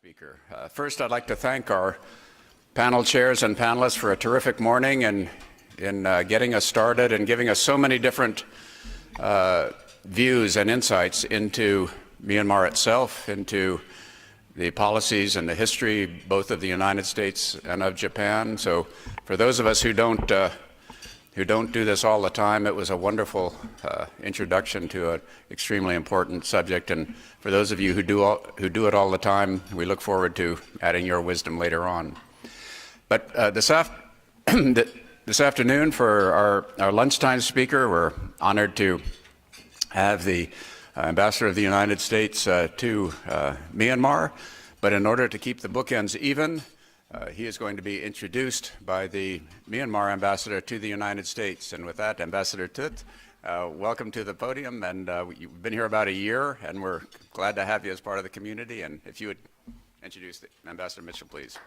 Speaker. First, I'd like to thank our panel chairs and panelists for a terrific morning and in getting us started and giving us so many different views and insights into Myanmar itself, into the policies and the history both of the United States and of Japan. So for those of us who don't do this all the time, it was a wonderful introduction to an extremely important subject. And for those of you who do it all the time, we look forward to adding your wisdom later on. But this afternoon, for our lunchtime speaker, we're honored to have the Ambassador of the United States to Myanmar. But in order to keep the bookends even, he is going to be introduced by the Myanmar ambassador to the United States. And with that, Ambassador Htut, welcome to the podium. And you've been here about a year, and we're glad to have you as part of the community. And if you would introduce Ambassador Mitchell, please.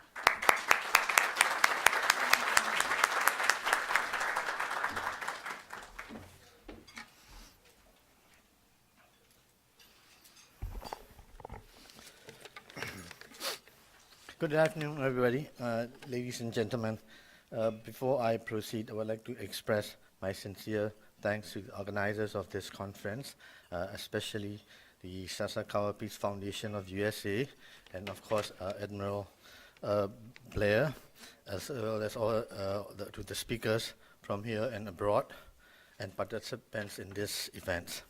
Good afternoon, everybody, ladies and gentlemen. Before I proceed, I would like to express my sincere thanks to the organizers of this conference, especially the Kyaw Peace Foundation of USA, and of course Admiral Blair, as well as all to the speakers from here and abroad, and participants in this event.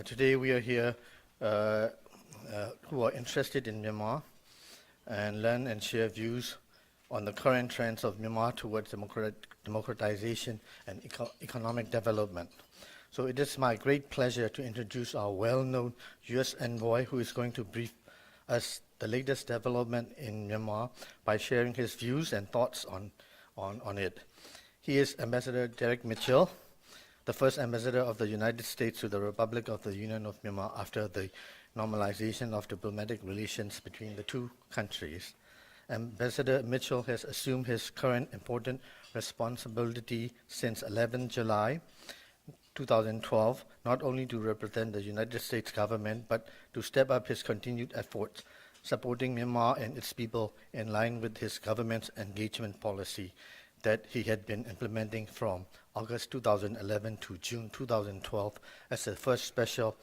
Today we are here who are interested in Myanmar, and learn and share views on the current trends of Myanmar towards democratization and economic development. So it is my great pleasure to introduce our well-known U.S. envoy, who is going to brief us the latest development in Myanmar by sharing his views and thoughts on it. He is Ambassador Derek Mitchell, the first ambassador of the United States to the Republic of the Union of Myanmar after the normalization of diplomatic relations between the two countries. Ambassador Mitchell has assumed his current important responsibility since 11 July 2012, not only to represent the United States government, but to step up his continued efforts supporting Myanmar and its people in line with his government's engagement policy that he had been implementing from August 2011 to June 2012 as the first special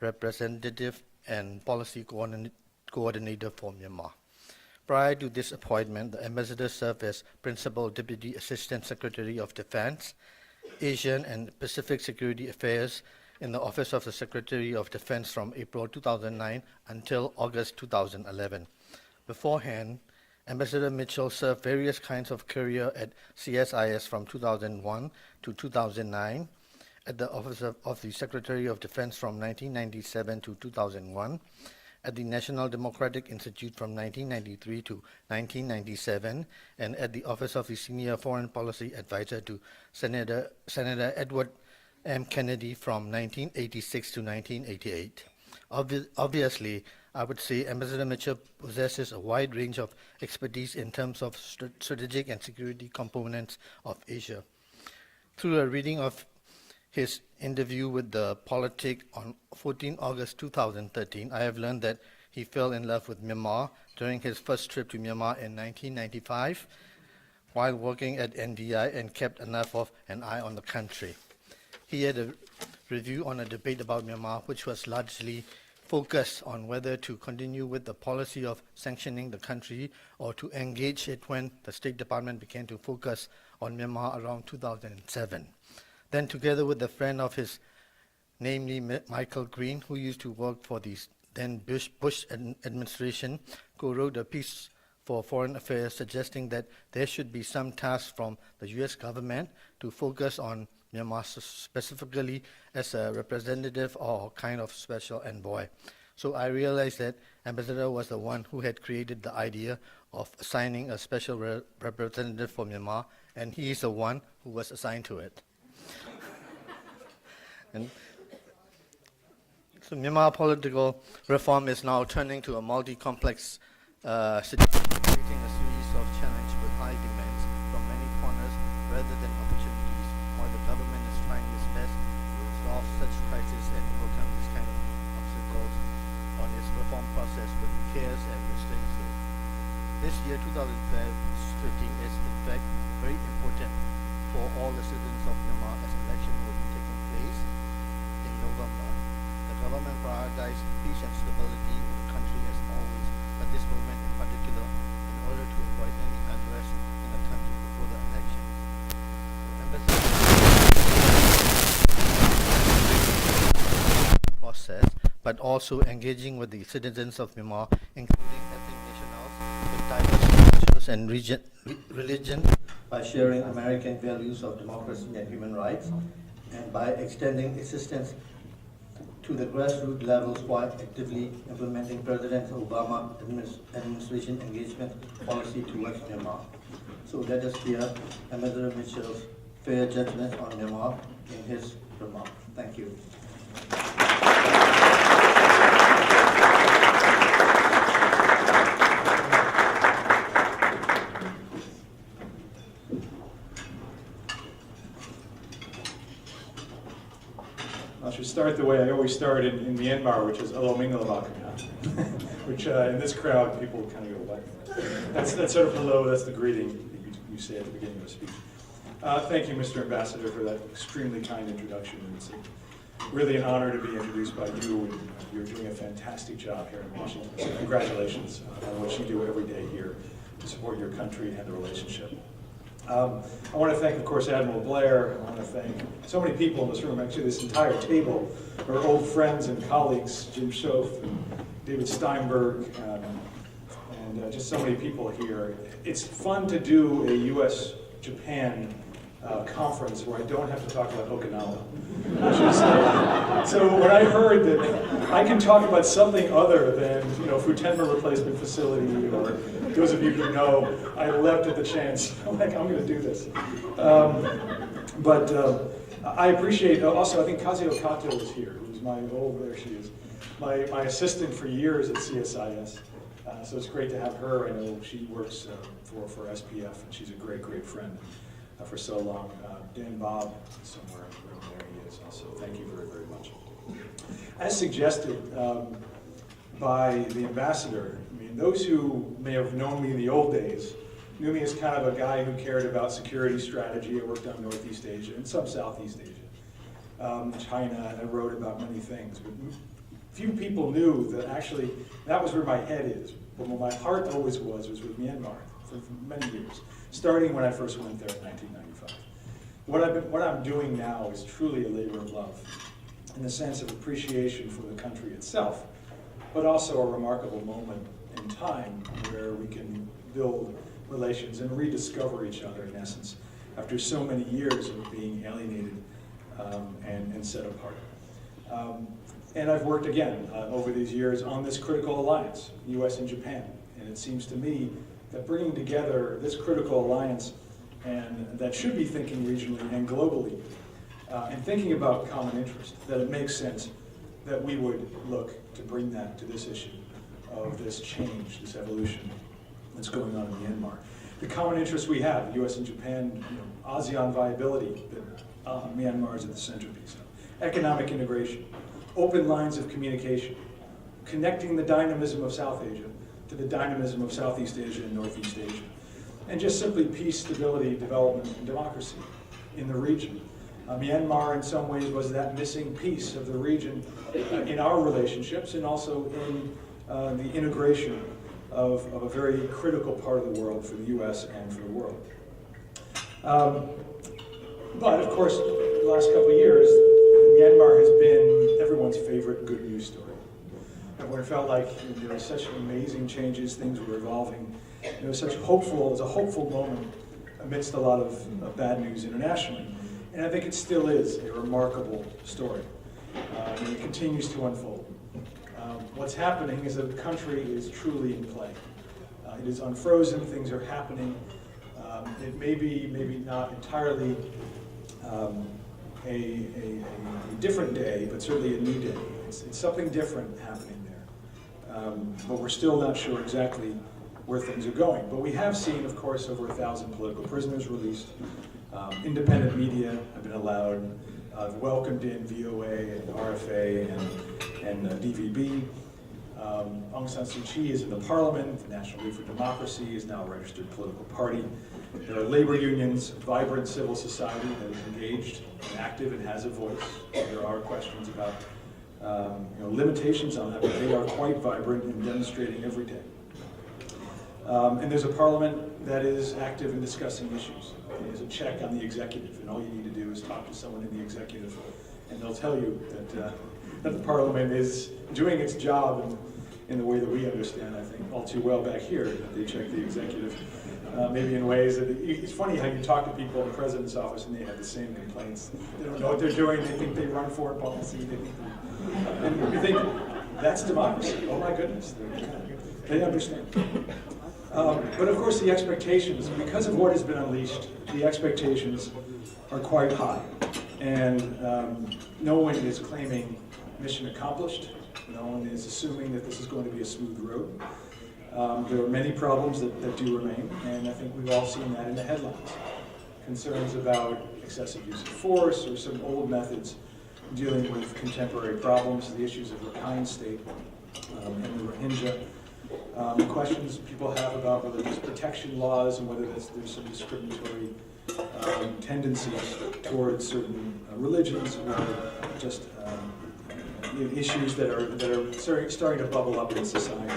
representative and policy coordinator for Myanmar. Prior to this appointment, the ambassador served as Principal Deputy Assistant Secretary of Defense, Asian and Pacific Security Affairs in the Office of the Secretary of Defense from April 2009 until August 2011. Beforehand, Ambassador Mitchell served various kinds of career at CSIS from 2001 to 2009, at the Office of the Secretary of Defense from 1997 to 2001, at the National Democratic Institute from 1993 to 1997, and at the Office of the Senior Foreign Policy Advisor to Senator Edward M. Kennedy from 1986 to 1988. Obviously, I would say Ambassador Mitchell possesses a wide range of expertise in terms of strategic and security components of Asia. Through a reading of his interview with The Politic on 14 August 2013, I have learned that he fell in love with Myanmar during his first trip to Myanmar in 1995 while working at NDI and kept enough of an eye on the country. He had a review on a debate about Myanmar which was largely focused on whether to continue with the policy of sanctioning the country or to engage it when the State Department began to focus on Myanmar around 2007. Then, together with a friend of his, namely Michael Green, who used to work for the then Bush administration, co-wrote a piece for Foreign Affairs suggesting that there should be some task from the U.S. government to focus on Myanmar specifically as a representative or kind of special envoy. So I realized that Ambassador was the one who had created the idea of assigning a special representative for Myanmar, and he is the one who was assigned to it. And so Myanmar political reform is now turning to a multi-complex situation, creating a series of challenges with high demands from many corners rather than opportunities, while the government is trying its best to resolve such crises and overcome this kind of obstacles on its reform process with cares and restraints. This year, 2015, is in fact very important for all the citizens of Myanmar as election will be taking place in November. The government prioritizes peace and stability in the country as always, but this moment in particular, in order to avoid any unrest in the country before the elections. Process, but also engaging with the citizens of Myanmar, including ethnic nationals with diverse cultures and religion, by sharing American values of democracy and human rights, and by extending assistance to the grassroots levels while actively implementing President Obama administration engagement policy towards Myanmar. So let us hear Ambassador Mitchell's fair judgment on Myanmar in his remarks. Thank you. I should start the way I always start in Myanmar, which is "Hello, Mingalabakana," which in this crowd people kind of go like. That's sort of hello. That's the greeting that you say at the beginning of a speech. Thank you, Mr. Ambassador, for that extremely kind introduction. It's really an honor to be introduced by you, and you're doing a fantastic job here in Washington. So congratulations on what you do every day here to support your country and the relationship. I want to thank, of course, Admiral Blair. I want to thank so many people in this room. Actually, this entire table are old friends and colleagues, Jim Schoaf and David Steinberg, and just so many people here. It's fun to do a U.S.-Japan conference where I don't have to talk about Okinawa. So when I heard that I can talk about something other than, Futenma replacement facility, or those of you who know, I leapt at the chance. I'm like, I'm going to do this. But I appreciate, also I think Kazuo Kato is here, who's there she is, my assistant for years at CSIS. So it's great to have her. I know she works for SPF, and she's a great, great friend for so long. Dan Bob, somewhere in the room there he is also. Thank you very, very much. As suggested by the ambassador, those who may have known me in the old days knew me as kind of a guy who cared about security strategy. I worked on Northeast Asia and some Southeast Asia, China, and I wrote about many things. But few people knew that actually that was where my head is. But where my heart always was with Myanmar for many years, starting when I first went there in 1995. What I'm doing now is truly a labor of love, in the sense of appreciation for the country itself, but also a remarkable moment in time where we can build relations and rediscover each other, in essence, after so many years of being alienated and set apart. And I've worked again over these years on this critical alliance, U.S. and Japan, and it seems to me that bringing together this critical alliance, and that should be thinking regionally and globally, and thinking about common interest, that it makes sense that we would look to bring that to this issue of this change, this evolution that's going on in Myanmar. The common interests we have, U.S. and Japan, ASEAN viability, that Myanmar is at the centerpiece of. Economic integration, open lines of communication, connecting the dynamism of South Asia to the dynamism of Southeast Asia and Northeast Asia. And just simply peace, stability, development, and democracy in the region. Myanmar, in some ways, was that missing piece of the region in our relationships, and also in the integration of a very critical part of the world for the U.S. and for the world. But, of course, the last couple of years, Myanmar has been everyone's favorite good news story. Everyone felt like there were such amazing changes, things were evolving. It was a hopeful moment amidst a lot of bad news internationally. And I think it still is a remarkable story. And it continues to unfold. What's happening is that the country is truly in play. It is unfrozen, things are happening. It may be maybe not entirely a different day, but certainly a new day. It's something different happening there. But we're still not sure exactly where things are going. But we have seen, of course, over 1,000 political prisoners released. Independent media have been allowed. Welcomed in VOA and RFA and DVB. Aung San Suu Kyi is in the parliament. The National League for Democracy is now a registered political party. There are labor unions, vibrant civil society that is engaged and active and has a voice. There are questions about limitations on that, but they are quite vibrant and demonstrating every day. And there's a parliament that is active in discussing issues. There's a check on the executive, and all you need to do is talk to someone in the executive, and they'll tell you that the parliament is doing its job in the way that we understand, I think, all too well back here, that they check the executive, maybe in ways that, it's funny how you talk to people in the president's office and they have the same complaints. They don't know what they're doing, they think they run foreign policy, and you think, that's democracy, oh my goodness, they understand. But of course the expectations, because of what has been unleashed, the expectations are quite high. And no one is claiming mission accomplished. No one is assuming that this is going to be a smooth road. There are many problems that do remain, and I think we've all seen that in the headlines. Concerns about excessive use of force or some old methods dealing with contemporary problems, the issues of Rakhine State and the Rohingya. Questions people have about whether there's protection laws and whether there's some discriminatory tendencies towards certain religions or just issues that are starting to bubble up in society.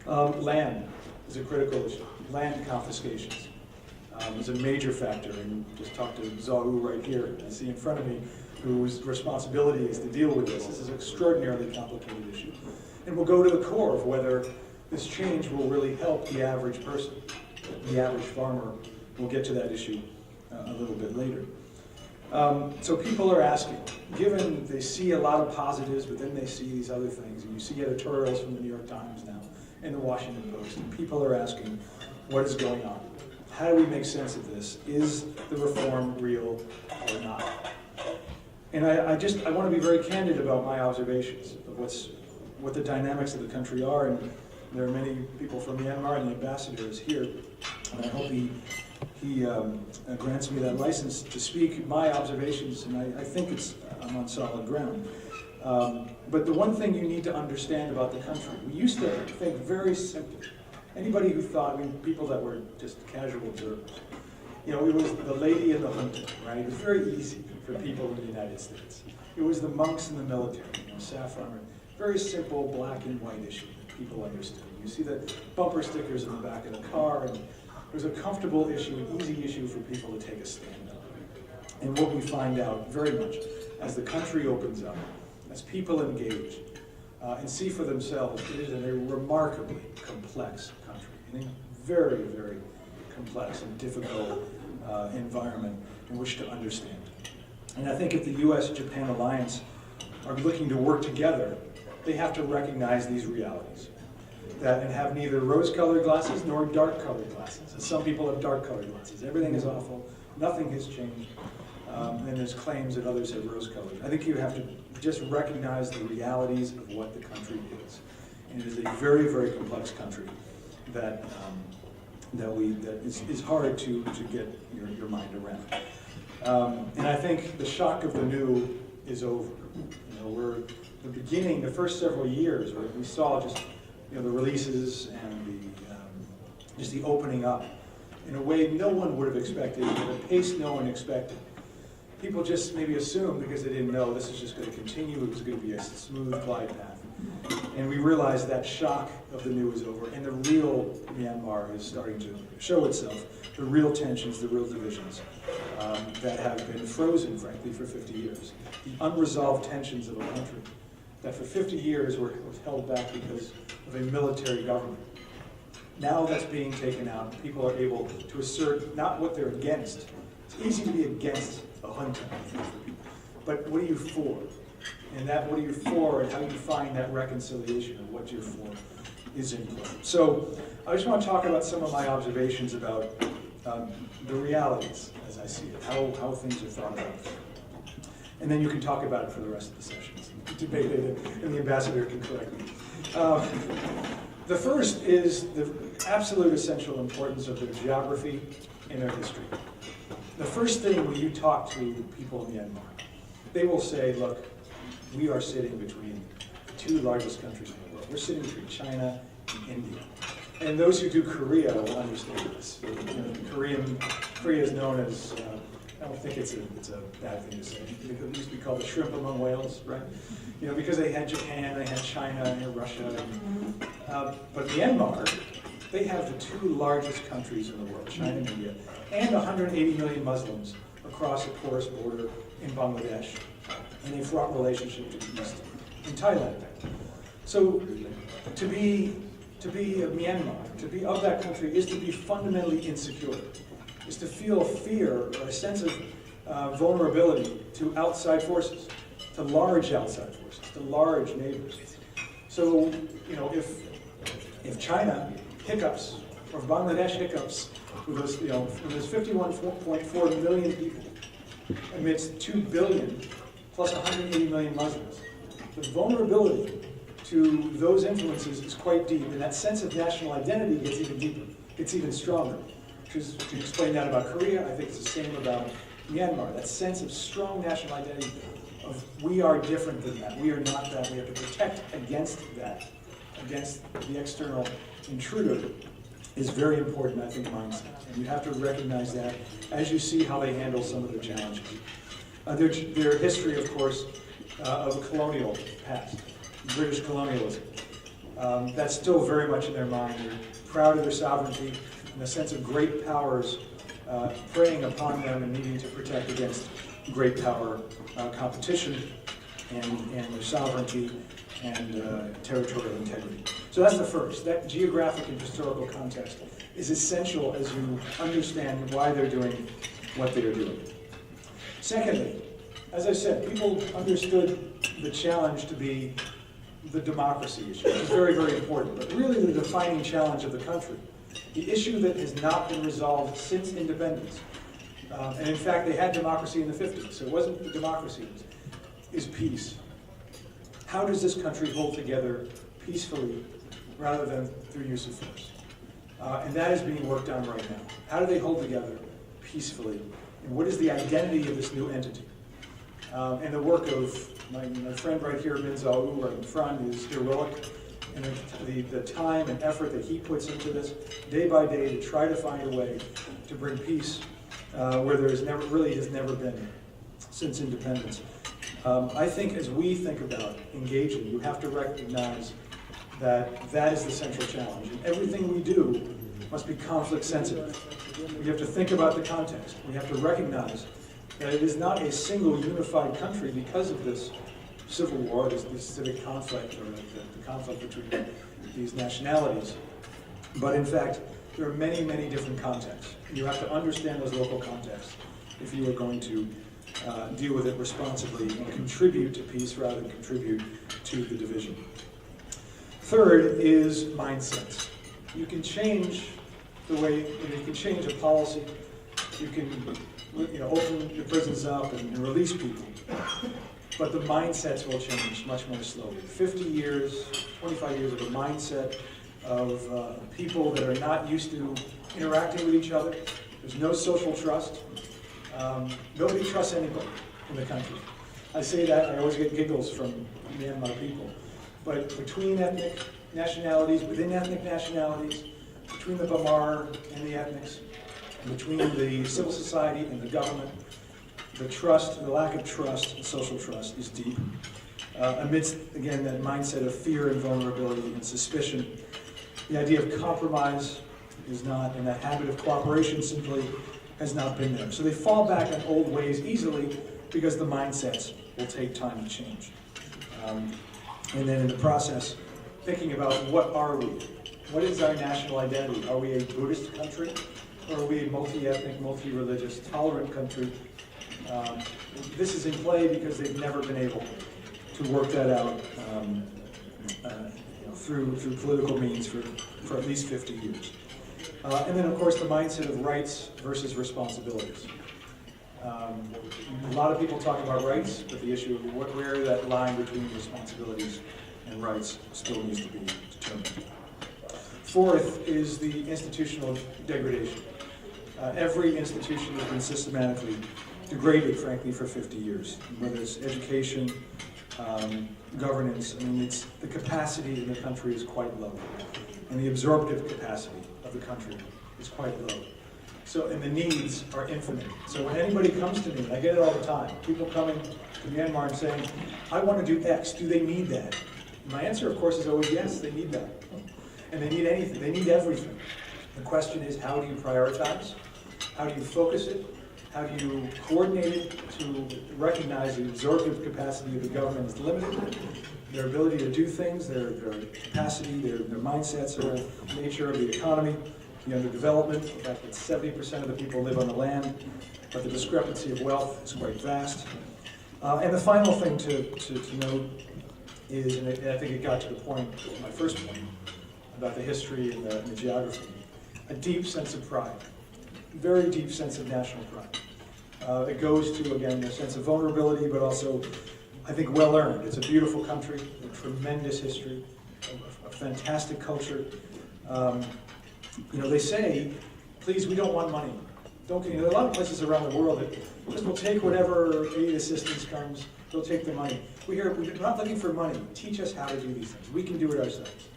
Land is a critical issue. Land confiscations is a major factor, and just talked to Zahu right here, I see in front of me, whose responsibility is to deal with this. This is an extraordinarily complicated issue. And we'll go to the core of whether this change will really help the average person, the average farmer. We'll get to that issue a little bit later. So people are asking, given they see a lot of positives, but then they see these other things, and you see editorials from the New York Times now and the Washington Post, and people are asking, what is going on? How do we make sense of this? Is the reform real or not? And I want to be very candid about my observations of what the dynamics of the country are, and there are many people from Myanmar, and the ambassador is here, and I hope he grants me that license to speak my observations, and I think I'm on solid ground. But the one thing you need to understand about the country, we used to think very simply. Anybody who thought, people that were just casual observers, it was the lady and the junta, right? It was very easy for people in the United States. It was the monks and the military, saffron, very simple black and white issue that people understood. You see the bumper stickers in the back of the car, and it was a comfortable issue, an easy issue for people to take a stand on. And what we find out very much as the country opens up, as people engage and see for themselves, it is a remarkably complex country, in a very, very complex and difficult environment in which to understand. And I think if the U.S.-Japan alliance are looking to work together, they have to recognize these realities. And have neither rose-colored glasses nor dark-colored glasses. And some people have dark-colored glasses. Everything is awful. Nothing has changed. And there's claims that others have rose-colored. I think you have to just recognize the realities of what the country is. And it is a very, very complex country that is hard to get your mind around. And I think the shock of the new is over. We're the beginning, the first several years, where we saw just the releases and just the opening up in a way no one would have expected, at a pace no one expected. People just maybe assumed, because they didn't know, this is just going to continue, it was going to be a smooth glide path. And we realized that shock of the new is over, and the real Myanmar is starting to show itself, the real tensions, the real divisions that have been frozen, frankly, for 50 years. The unresolved tensions of a country that for 50 years was held back because of a military government. Now that's being taken out, and people are able to assert not what they're against. It's easy to be against a junta, but what are you for? And that what are you for, and how you find that reconciliation of what you're for is important. So I just want to talk about some of my observations about the realities as I see it, how things are thought about. And then you can talk about it for the rest of the sessions, debate it, and the ambassador can correct me. The first is the absolute essential importance of their geography and their history. The first thing when you talk to people in Myanmar, they will say, look, we are sitting between the two largest countries in the world. We're sitting between China and India. And those who do Korea will understand this. You know, Korea is known as, I don't think it's a bad thing to say. It used to be called the shrimp among whales, right? You know, because they had Japan, they had China, they had Russia. But Myanmar, they have the two largest countries in the world, China and India, and 180 million Muslims across a porous border in Bangladesh, and a fraught relationship to the east in Thailand. So to be of Myanmar, to be of that country, is to be fundamentally insecure, is to feel fear or a sense of vulnerability to outside forces, to large outside forces, to large neighbors. So, you know, if China hiccups, or if Bangladesh hiccups with those, you know, with those 51.4 million people amidst 2 billion plus 180 million Muslims, the vulnerability to those influences is quite deep, and that sense of national identity gets even deeper, gets even stronger. To explain that about Korea, I think it's the same about Myanmar. That sense of strong national identity of we are different than that, we are not that, we have to protect against that, against the external intruder, is very important, I think, mindset. And you have to recognize that as you see how they handle some of their challenges. Their history, of course, of a colonial past, British colonialism. That's still very much in their mind. They're proud of their sovereignty and a sense of great powers preying upon them and needing to protect against great power competition and their sovereignty and territorial integrity. So that's the first. That geographic and historical context is essential as you understand why they're doing what they are doing. Secondly, as I said, people understood the challenge to be the democracy issue. It's very, very important, but really the defining challenge of the country. The issue that has not been resolved since independence. And in fact, they had democracy in the 50s, so it wasn't the democracy, is peace. How does this country hold together peacefully rather than through use of force? And that is being worked on right now. How do they hold together peacefully? And what is the identity of this new entity? And the work of my friend right here, Min Zaw right in front, is heroic. And the time and effort that he puts into this day by day to try to find a way to bring peace where there has never been since independence. I think as we think about engaging, you have to recognize that that is the central challenge. And everything we do must be conflict sensitive. We have to think about the context. We have to recognize that it is not a single unified country because of this civil war, this civic conflict, or the conflict between these nationalities. But in fact, there are many, many different contexts. You have to understand those local contexts if you are going to deal with it responsibly and contribute to peace rather than contribute to the division. Third is mindsets. You can change the way, you can change a policy, you can open the prisons up and release people, but the mindsets will change much more slowly. 50 years, 25 years of a mindset of people that are not used to interacting with each other. There's no social trust. Nobody trusts anybody in the country. I say that, I always get giggles from Myanmar people. But between ethnic nationalities, within ethnic nationalities, between the Bamar and the ethnics, and between the civil society and the government, the trust, the lack of trust and social trust is deep. Amidst, again, that mindset of fear and vulnerability and suspicion, the idea of compromise is not, and that habit of cooperation simply has not been there. So they fall back on old ways easily because the mindsets will take time to change. And then in the process, thinking about what are we? What is our national identity? Are we a Buddhist country? Or are we a multi-ethnic, multi-religious, tolerant country? This is in play because they've never been able to work that out through political means for at least 50 years. And then, of course, the mindset of rights versus responsibilities. A lot of people talk about rights, but the issue of where that line between responsibilities and rights still needs to be determined. Fourth is the institutional degradation. Every institution has been systematically degraded, frankly, for 50 years, whether it's education, governance. I mean, the capacity in the country is quite low, and the absorptive capacity of the country is quite low. So, and the needs are infinite. So when anybody comes to me, and I get it all the time, people coming to Myanmar and saying, I want to do X, do they need that? And my answer, of course, is always yes, they need that. And they need anything, they need everything. The question is, how do you prioritize? How do you focus it? How do you coordinate it to recognize the absorptive capacity of the government is limited, their ability to do things, their capacity, their mindsets, the nature of the economy, the underdevelopment, the fact that 70% of the people live on the land, but the discrepancy of wealth is quite vast. And the final thing to note is, and I think it got to the point, my first point, about the history and the geography, a deep sense of pride, very deep sense of national pride. It goes to, again, a sense of vulnerability, but also, I think, well-earned. It's a beautiful country, a tremendous history, a fantastic culture. They say, please, we don't want money. Don't get, there are a lot of places around the world that just will take whatever aid assistance comes, they'll take the money. We're not looking for money. Teach us how to do these things. We can do it ourselves.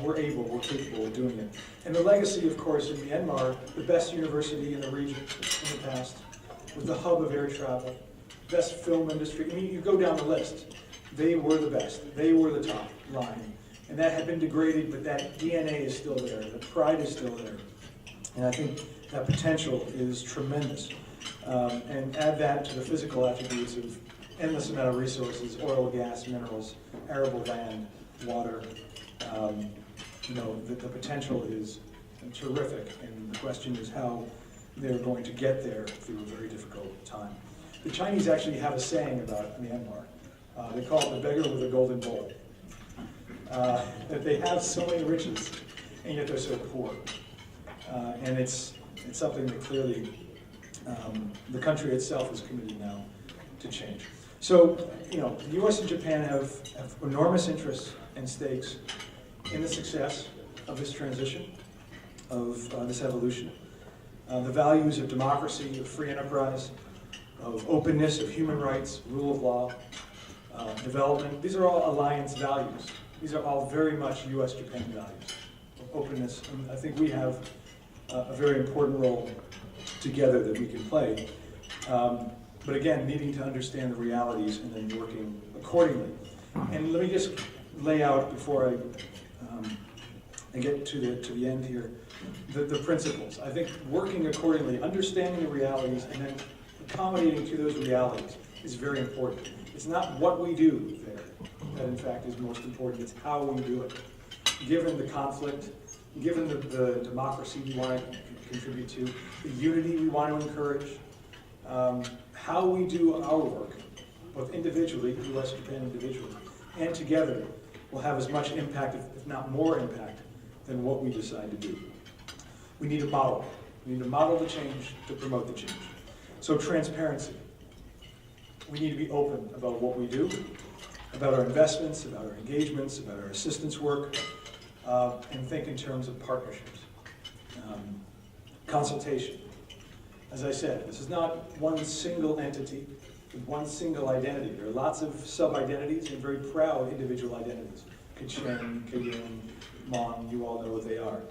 We're capable of doing it. And the legacy, of course, in Myanmar, the best university in the region in the past, with the hub of air travel, best film industry. I mean, you go down the list. They were the best. They were the top line. And that had been degraded, but that DNA is still there. The pride is still there. And I think that potential is tremendous. And add that to the physical attributes of endless amount of resources, oil, gas, minerals, arable land, water. The potential is terrific, and the question is how they're going to get there through a very difficult time. The Chinese actually have a saying about Myanmar. They call it the beggar with a golden bowl. That they have so many riches, and yet they're so poor. And it's something that clearly the country itself is committed now to change. So, the U.S. and Japan have enormous interests and stakes in the success of this transition, of this evolution. The values of democracy, of free enterprise, of openness, of human rights, rule of law, development. These are all alliance values. These are all very much U.S.-Japan values of openness. And I think we have a very important role together that we can play. But again, needing to understand the realities and then working accordingly. And let me just lay out, before I get to the end here, the principles. I think working accordingly, understanding the realities, and then accommodating to those realities is very important. It's not what we do there that, in fact, is most important. It's how we do it. Given the conflict, given the democracy we want to contribute to, the unity we want to encourage, how we do our work, both individually, U.S., Japan individually, and together, will have as much impact, if not more impact, than what we decide to do. We need a model. We need to model the change to promote the change. So transparency. We need to be open about what we do, about our investments, about our engagements, about our assistance work, and think in terms of partnerships. Consultation. As I said, this is not one single entity with one single identity. There are lots of sub-identities and very proud individual identities. Kachin, Kayun, Mon, you all know what they are.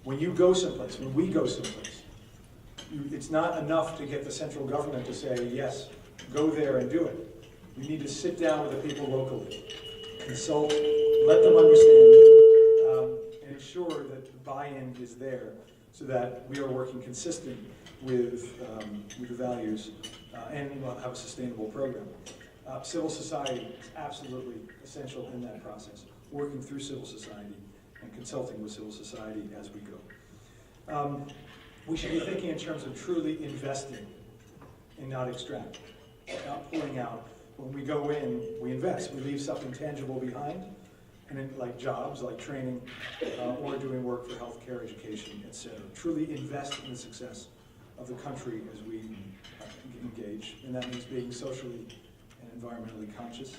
When you go someplace, when we go someplace, it's not enough to get the central government to say, yes, go there and do it. You need to sit down with the people locally, consult, let them understand, and ensure that the buy-in is there so that we are working consistent with the values and we'll have a sustainable program. Civil society is absolutely essential in that process, working through civil society and consulting with civil society as we go. We should be thinking in terms of truly investing and not extracting, not pulling out. When we go in, we invest. We leave something tangible behind, and then, like jobs, like training, or doing work for healthcare, education, etc. Truly invest in the success of the country as we engage, and that means being socially and environmentally conscious.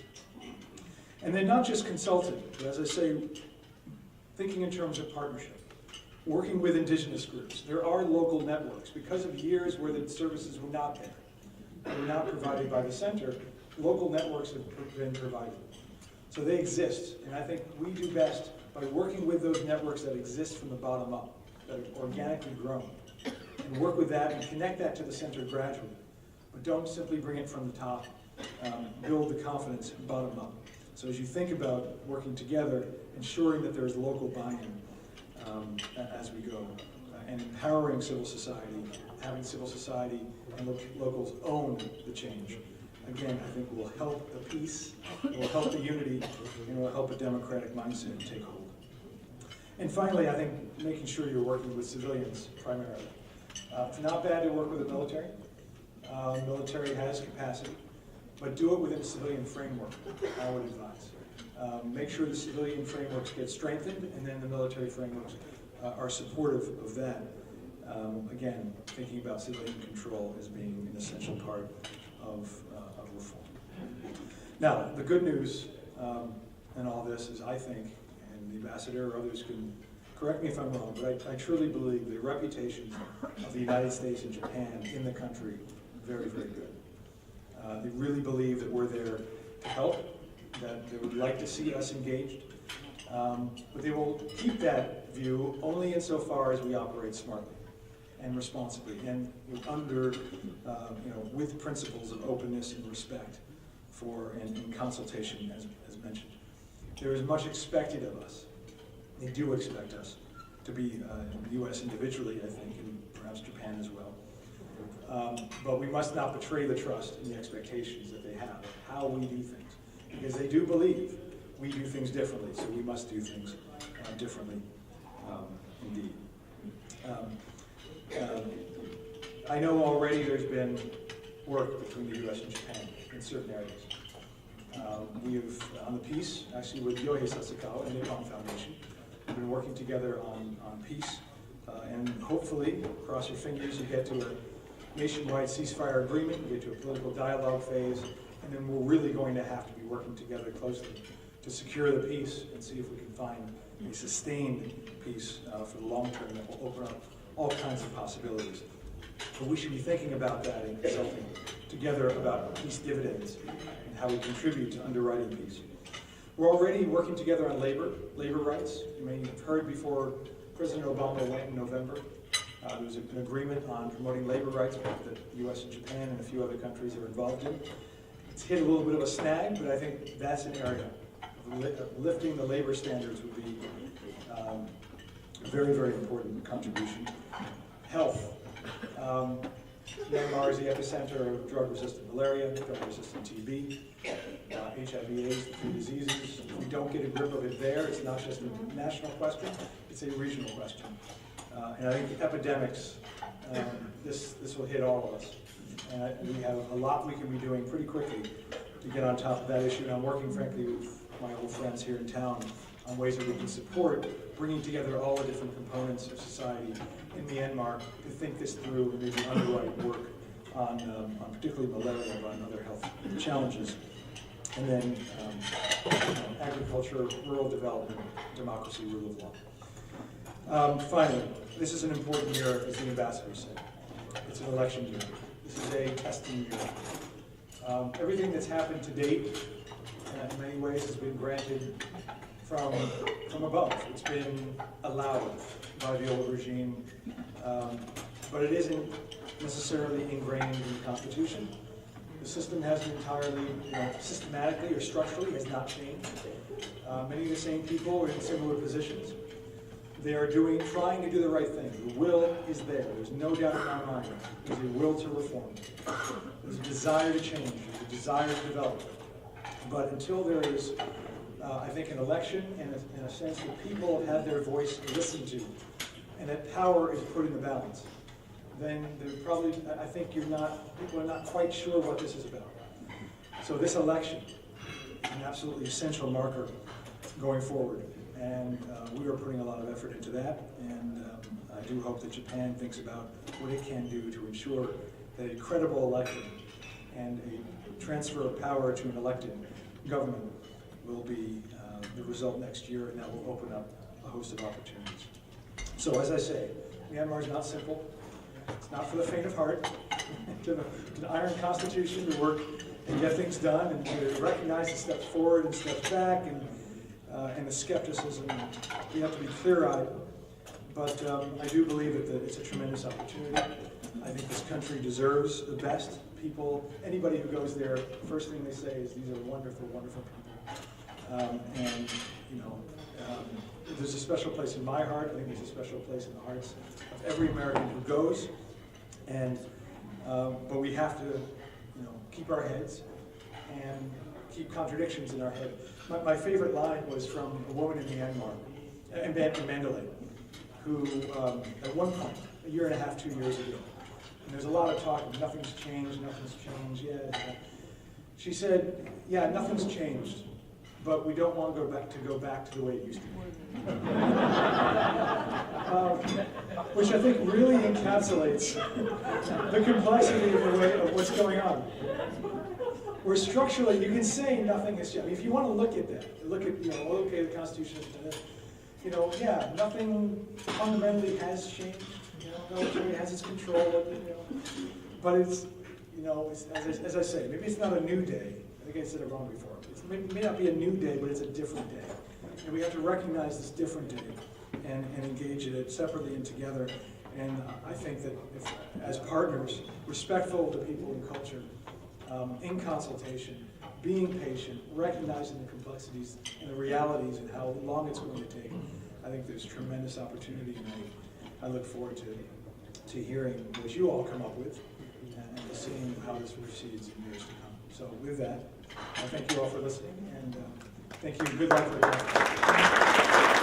And then not just consulting, but as I say, thinking in terms of partnership. Working with indigenous groups. There are local networks. Because of years where the services were not there, they were not provided by the center local networks have been provided. So they exist, and I think we do best by working with those networks that exist from the bottom up, that are organically grown, and work with that and connect that to the center gradually. But don't simply bring it from the top. Build the confidence bottom up. So as you think about working together, ensuring that there's local buy-in as we go, and empowering civil society, having civil society and locals own the change. Again, I think will help the peace, it will help the unity, and it will help a democratic mindset take hold. And finally, I think making sure you're working with civilians primarily. It's not bad to work with the military. Military has capacity, but do it within a civilian framework, I would advise. Make sure the civilian frameworks get strengthened, and then the military frameworks are supportive of that. Again, thinking about civilian control as being an essential part of reform. Now, the good news in all this is, I think, and the ambassador or others can correct me if I'm wrong, but I truly believe the reputation of the United States and Japan in the country very, very good. They really believe that we're there to help, that they would like to see us engaged, but they will keep that view only insofar as we operate smartly and responsibly and under, with principles of openness and respect for and consultation, as mentioned. There is much expected of us. They do expect us to be the U.S. individually, I think, and perhaps Japan as well. But we must not betray the trust and the expectations that they have of how we do things, because they do believe we do things differently, so we must do things differently indeed. I know already there's been work between the U.S. and Japan in certain areas. We have, on the peace, actually with Yohei Sasakawa and the Nippon Foundation, we've been working together on peace, and hopefully, cross your fingers, you get to a nationwide ceasefire agreement, you get to a political dialogue phase, and then we're really going to have to be working together closely to secure the peace and see if we can find a sustained peace for the long term that will open up all kinds of possibilities. But we should be thinking about that and consulting together about peace dividends and how we contribute to underwriting peace. We're already working together on labor rights. You may have heard before President Obama went in November. There was an agreement on promoting labor rights that the U.S. and Japan and a few other countries are involved in. It's hit a little bit of a snag, but I think that's an area of lifting the labor standards would be a very, very important contribution. Health. Myanmar is the epicenter of drug-resistant malaria, drug-resistant TB, HIV/AIDS, the three diseases. If we don't get a grip of it there, it's not just a national question, it's a regional question. And I think the epidemics, this will hit all of us. And we have a lot we can be doing pretty quickly to get on top of that issue. And I'm working, frankly, with my old friends here in town on ways that we can support bringing together all the different components of society in Myanmar to think this through and maybe underwrite work on particularly malaria, but on other health challenges. And then agriculture, rural development, democracy, rule of law. Finally, this is an important year, as the ambassador said. It's an election year. This is a testing year. Everything that's happened to date, in many ways, has been granted from above. It's been allowed by the old regime, but it isn't necessarily ingrained in the Constitution. The system hasn't entirely, systematically or structurally has not changed. Many of the same people are in similar positions. They are trying to do the right thing. The will is there. There's no doubt in my mind. There's a will to reform. There's a desire to change. There's a desire to develop. But until there is, I think, an election and in a sense that people have their voice listened to, and that power is put in the balance, then probably, I think people are not quite sure what this is about. So this election is an absolutely essential marker going forward. And we are putting a lot of effort into that, and I do hope that Japan thinks about what it can do to ensure that a credible election and a transfer of power to an elected government will be the result next year, and that will open up a host of opportunities. So as I say, Myanmar is not simple. It's not for the faint of heart. To the iron constitution to work get things done and to recognize the steps forward and steps back and the skepticism. We have to be clear-eyed, but I do believe that it's a tremendous opportunity. I think this country deserves the best people. Anybody who goes there, first thing they say is these are wonderful, wonderful people. And there's a special place in my heart. I think there's a special place in the hearts of every American who goes. And but we have to, keep our heads and keep contradictions in our head. My favorite line was from a woman in Myanmar, in Mandalay, who at one point, a year and a half, 2 years ago, and there's a lot of talk of nothing's changed, yeah. She said, yeah, nothing's changed, but we don't want to go back to the way it used to be. Which I think really encapsulates the complexity of what's going on. We're structurally, you can say nothing has changed. If you want to look at that, okay, the Constitution is, yeah, nothing fundamentally has changed. Military has its control, but it's, as I say, maybe it's not a new day. I think I said it wrong before. It may not be a new day, but it's a different day. And we have to recognize this different day and engage in it separately and together. And I think that if, as partners, respectful to people and culture, in consultation, being patient, recognizing the complexities and the realities and how long it's going to take, I think there's tremendous opportunity, and I look forward to hearing what you all come up with and to seeing how this proceeds in years to come. So with that, I thank you all for listening, and thank you. Good luck for everyone.